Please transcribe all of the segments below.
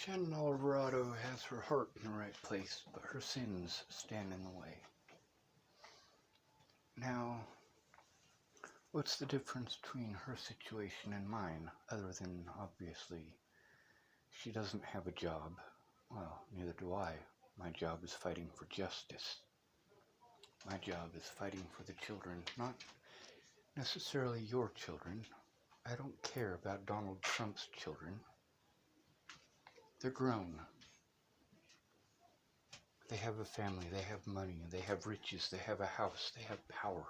Shannon Alvarado has her heart in the right place, but her sins stand in the way. Now, what's the difference between her situation and mine, other than, obviously, she doesn't have a job? Well, neither do I. My job is fighting for justice. My job is fighting for the children, not necessarily your children. I don't care about Donald Trump's children. They're grown. They have a family, they have money, they have riches, they have a house, they have power.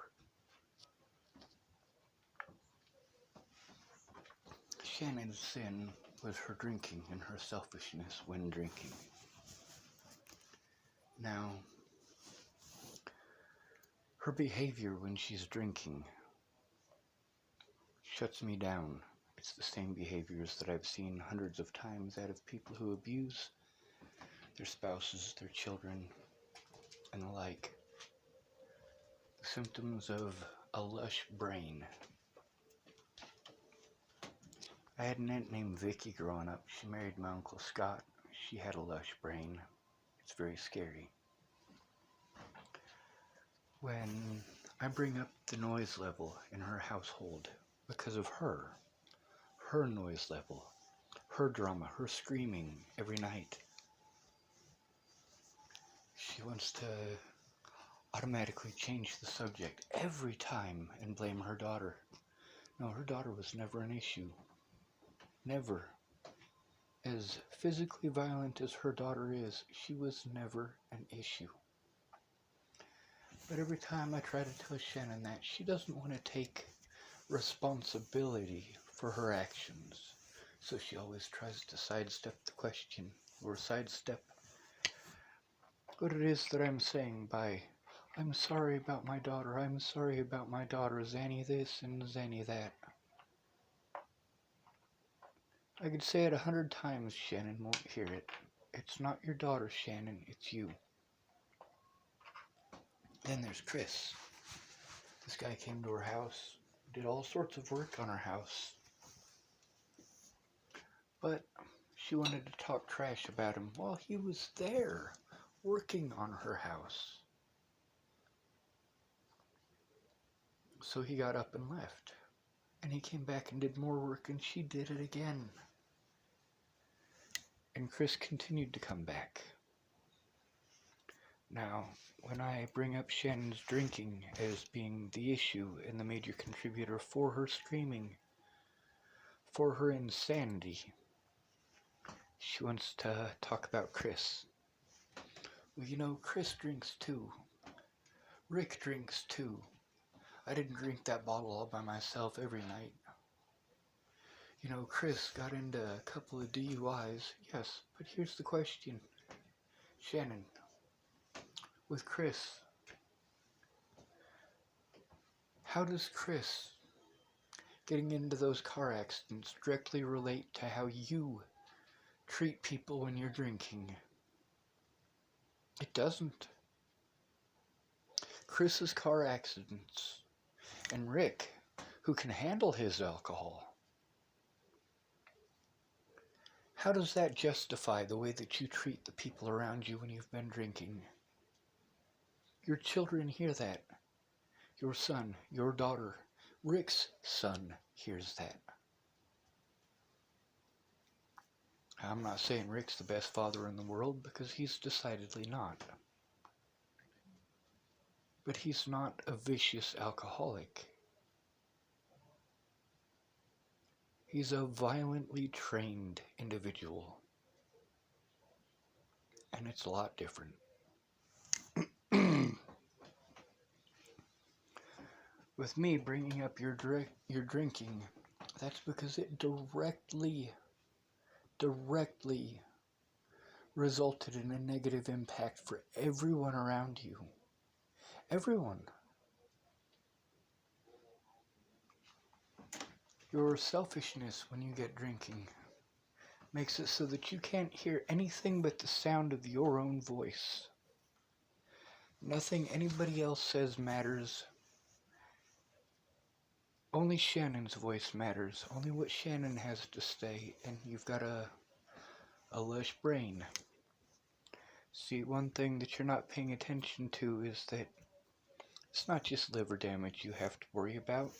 Shannon's sin was her drinking and her selfishness when drinking. Now, her behavior when she's drinking shuts me down. It's the same behaviors that I've seen hundreds of times out of people who abuse their spouses, their children, and the like. The symptoms of a lush brain. I had an aunt named Vicky growing up. She married my Uncle Scott. She had a lush brain. It's very scary. When I bring up the noise level in her household because of her noise level, her drama, her screaming every night, she wants to automatically change the subject every time and blame her daughter. No, her daughter was never an issue. Never. As physically violent as her daughter is, she was never an issue. But every time I try to tell Shannon that, she doesn't want to take responsibility for her actions. So she always tries to sidestep the question, or sidestep what it is that I'm saying by, I'm sorry about my daughter, I'm sorry about my daughter, Zanny this and Zanny that. I could say it 100 times, Shannon won't hear it. It's not your daughter, Shannon, it's you. Then there's Chris. This guy came to her house, did all sorts of work on her house. But she wanted to talk trash about him while he was there, working on her house. So he got up and left. And he came back and did more work, and she did it again. And Chris continued to come back. Now, when I bring up Shannon's drinking as being the issue and the major contributor for her screaming, for her insanity, she wants to talk about Chris. Well, you know, Chris drinks too. Rick drinks too. I didn't drink that bottle all by myself every night. You know, Chris got into a couple of DUIs, yes, but here's the question. Shannon, with Chris, how does Chris getting into those car accidents directly relate to how you treat people when you're drinking? It doesn't. Chris's car accidents and Rick, who can handle his alcohol, how does that justify the way that you treat the people around you when you've been drinking? Your children hear that. Your son, your daughter, Rick's son hears that. I'm not saying Rick's the best father in the world, because he's decidedly not. But he's not a vicious alcoholic. He's a violently trained individual. And it's a lot different. With me bringing up your drinking, that's because it directly resulted in a negative impact for everyone around you. Everyone. Your selfishness when you get drinking makes it so that you can't hear anything but the sound of your own voice. Nothing anybody else says matters. Only Shannon's voice matters. Only what Shannon has to say. And you've got a a lush brain. See, one thing that you're not paying attention to is that it's not just liver damage you have to worry about.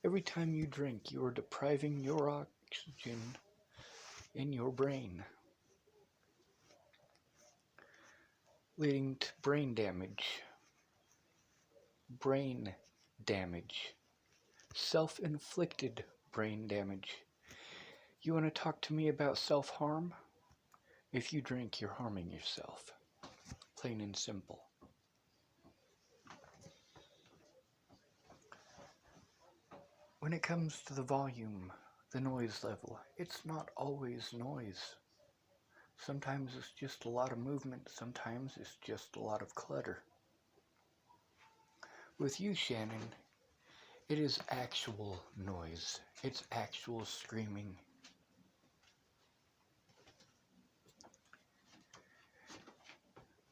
Every time you drink, you are depriving your oxygen in your brain, leading to brain damage, self-inflicted brain damage. You want to talk to me about self-harm? If you drink, you're harming yourself. Plain and simple. When it comes to the volume, the noise level, it's not always noise. Sometimes it's just a lot of movement, sometimes it's just a lot of clutter. With you, Shannon, it is actual noise. It's actual screaming.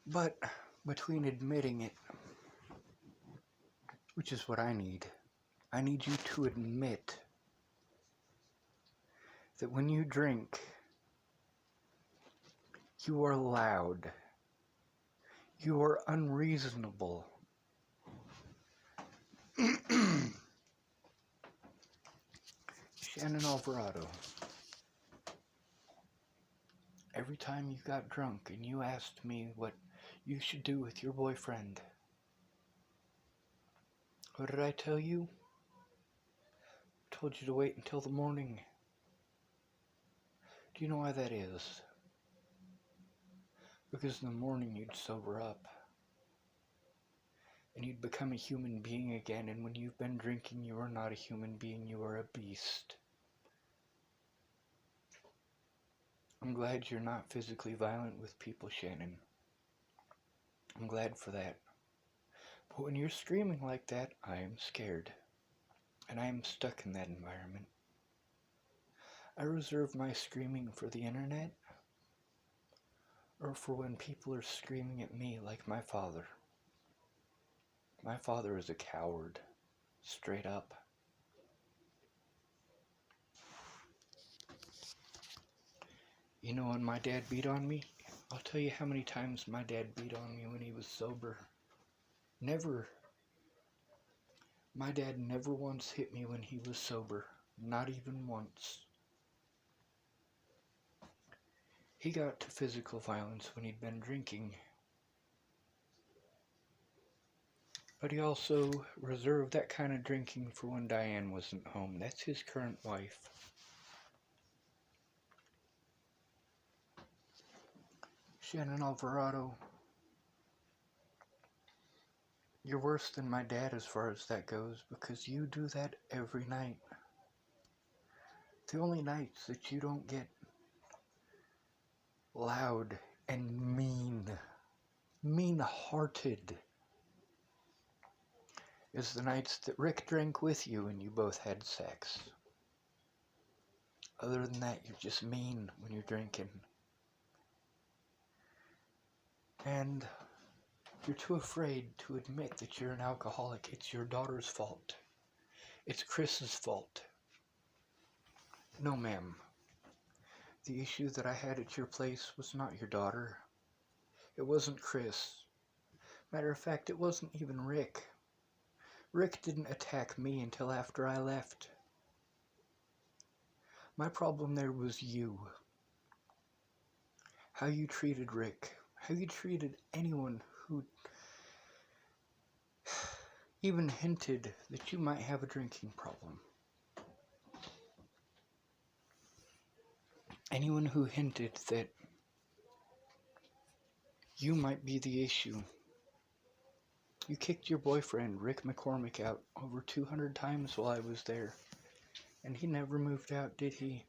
But between admitting it, which is what I need you to admit that when you drink, you are loud. You are unreasonable. Shannon Alvarado, every time you got drunk and you asked me what you should do with your boyfriend, what did I tell you? I told you to wait until the morning. Do you know why that is? Because in the morning you'd sober up. And you'd become a human being again, and when you've been drinking, you are not a human being, you are a beast. I'm glad you're not physically violent with people, Shannon. I'm glad for that. But when you're screaming like that, I am scared. And I am stuck in that environment. I reserve my screaming for the internet, or for when people are screaming at me like my father. My father is a coward, straight up. You know when my dad beat on me? I'll tell you how many times my dad beat on me when he was sober. Never. My dad never once hit me when he was sober. Not even once. He got to physical violence when he'd been drinking. But he also reserved that kind of drinking for when Diane wasn't home. That's his current wife. Shannon Alvarado, you're worse than my dad as far as that goes, because you do that every night. The only nights that you don't get loud and mean-hearted, is the nights that Rick drank with you and you both had sex. Other than that, you're just mean when you're drinking. And you're too afraid to admit that you're an alcoholic. It's your daughter's fault. It's Chris's fault. No, ma'am. The issue that I had at your place was not your daughter. It wasn't Chris. Matter of fact, it wasn't even Rick. Rick didn't attack me until after I left. My problem there was you. How you treated Rick. How you treated anyone who even hinted that you might have a drinking problem. Anyone who hinted that you might be the issue. You kicked your boyfriend, Rick McCormick, out over 200 times while I was there. And he never moved out, did he?